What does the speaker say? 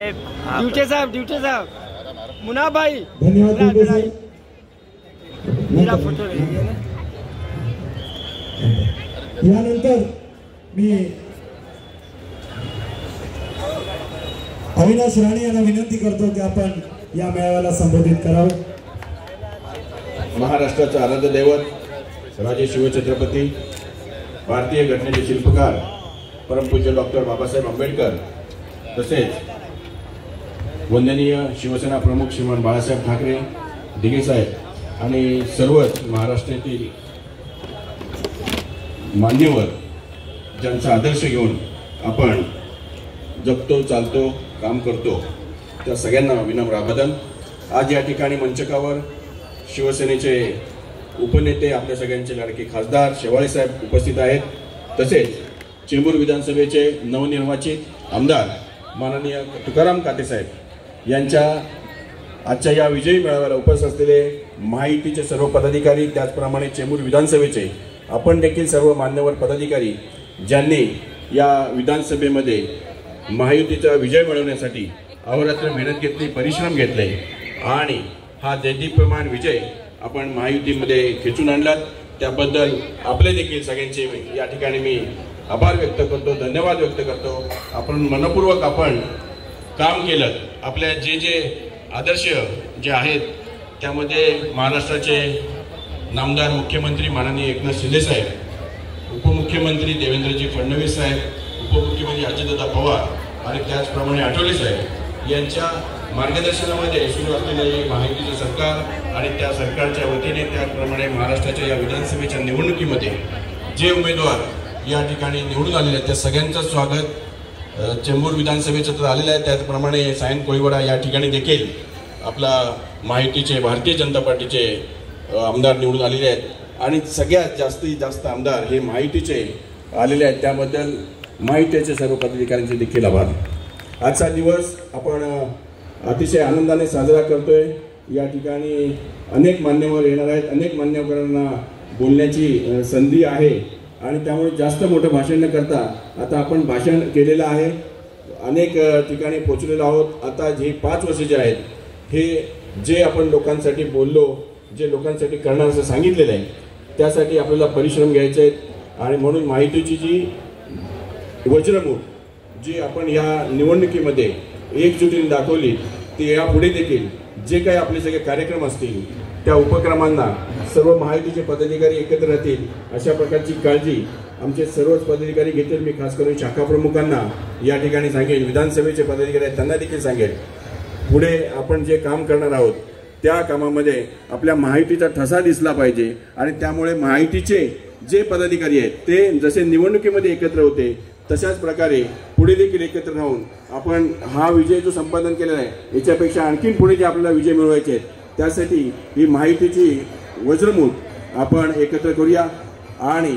Duty साहब मुना भाई धन्यवाद। मेरा फोटो यानंतर मी अविनाश राणे यांना विनंती करतो की आपण या मेळाव्याला संबोधित करावं। महाराष्ट्राचं आराध्य दैवत राजे शिवछत्रपती भारतीय घटनेचे शिल्पकार परमपूज्य डॉक्टर बाबासाहेब आंबेडकर तसेच वंदनीय शिवसेना प्रमुख श्रीमान बाळासाहेब ठाकरे दिघे साहेब आणि सर्वच महाराष्ट्रातील मान्यवर ज्यांचा आदर्श घेऊन आपण जगतो चालतो काम करतो त्या सगळ्यांना विनम्र अभिवादन। आज या ठिकाणी मंचकावर शिवसेनेचे उपनेते आपल्या सगळ्यांचे लाडके खासदार शेवाळे साहेब उपस्थित आहेत। तसेच चेंबूर विधानसभेचे नवनिर्वाचित आमदार माननीय तुकाराम काते साहेब यांच्या आजच्या या विजयी मेळाव्याला उपस्थित असलेले महायुतीचे सर्व पदाधिकारी त्याचप्रमाणे चेंबूर विधानसभेचे आपण देखील सर्व मान्यवर पदाधिकारी ज्यांनी या विधानसभेमध्ये महायुतीचा विजय मिळवण्यासाठी अहोरात्र मेहनत घेतली परिश्रम घेतले आणि हा देदीप्यमान विजय आपण महायुतीमध्ये खेचून आणलात त्याबद्दल आपले देखील सगळ्यांचे या ठिकाणी मी आभार व्यक्त करतो धन्यवाद व्यक्त करतो। आपण मनपूर्वक आपण काम केलं आपल्या जे आदर्श जे आहेत त्यामध्ये महाराष्ट्राचे नामदार मुख्यमंत्री माननीय एकनाथ शिंदे साहेब उपमुख्यमंत्री देवेंद्रजी फडणवीस साहेब उपमुख्यमंत्री अजितदादा पवार आणि त्याचप्रमाणे आठवले साहेब यांच्या मार्गदर्शनामध्ये सुरू असलेले महायुतीचे सरकार आणि त्या सरकारच्या वतीने त्याचप्रमाणे महाराष्ट्राच्या या विधानसभेच्या निवडणुकीमध्ये जे उमेदवार या ठिकाणी निवडून आलेले आहेत त्या सगळ्यांचं स्वागत चेंबूर विधानसभेचं तर आलेलं आहे। त्याचप्रमाणे सायन कोळीवाडा या ठिकाणी देखील आपला महायुतीचे भारतीय जनता पार्टीचे आमदार निवडून आलेले आहेत आणि सगळ्यात जास्तीत जास्त आमदार हे महायुतीचे आलेले आहेत त्याबद्दल महायुतीचे सर्व पदाधिकाऱ्यांचे देखील आभार। आजचा दिवस आपण अतिशय आनंदाने साजरा करतोय। या ठिकाणी अनेक मान्यवर येणार आहेत अनेक मान्यवरांना बोलण्याची संधी आहे आणि त्यामुळे जास्त मोठं भाषण न करता आता आपण भाषण केलेलं आहे अनेक ठिकाणी पोहोचलेलो आहोत। आता जे 5 वर्ष जे आहेत हे जे आपण लोकांसाठी बोललो जे लोकांसाठी करणार असं सांगितलेलं आहे त्यासाठी आपल्याला परिश्रम घ्यायचे आहेत आणि म्हणून महायुतीची जी वज्रमूठ जी आपण या निवडणुकीमध्ये एकजुटीने दाखवली ती यापुढे देखील जे काही आपले सगळे कार्यक्रम असतील त्या उपक्रमांना सर्व महायुतीचे पदाधिकारी एकत्र राहतील अशा प्रकारची काळजी आमचे सर्वच पदाधिकारी घेतील। मी खास करून शाखा प्रमुखांना या ठिकाणी सांगेन विधानसभेचे पदाधिकारी आहेत त्यांना देखील सांगेन पुढे आपण जे काम करणार आहोत त्या कामामध्ये आपल्या महायुतीचा ठसा दिसला पाहिजे आणि त्यामुळे महायुतीचे जे पदाधिकारी आहेत ते जसे निवडणुकीमध्ये एकत्र होते तशाच प्रकारे पुढे देखील एकत्र राहून आपण हा विजय जो संपादन केलेला आहे याच्यापेक्षा आणखीन पुढे जे आपल्याला विजय मिळवायचे आहेत त्यासाठी ही महायुतीची वज्रमूठ आपण एकत्र करूया आणि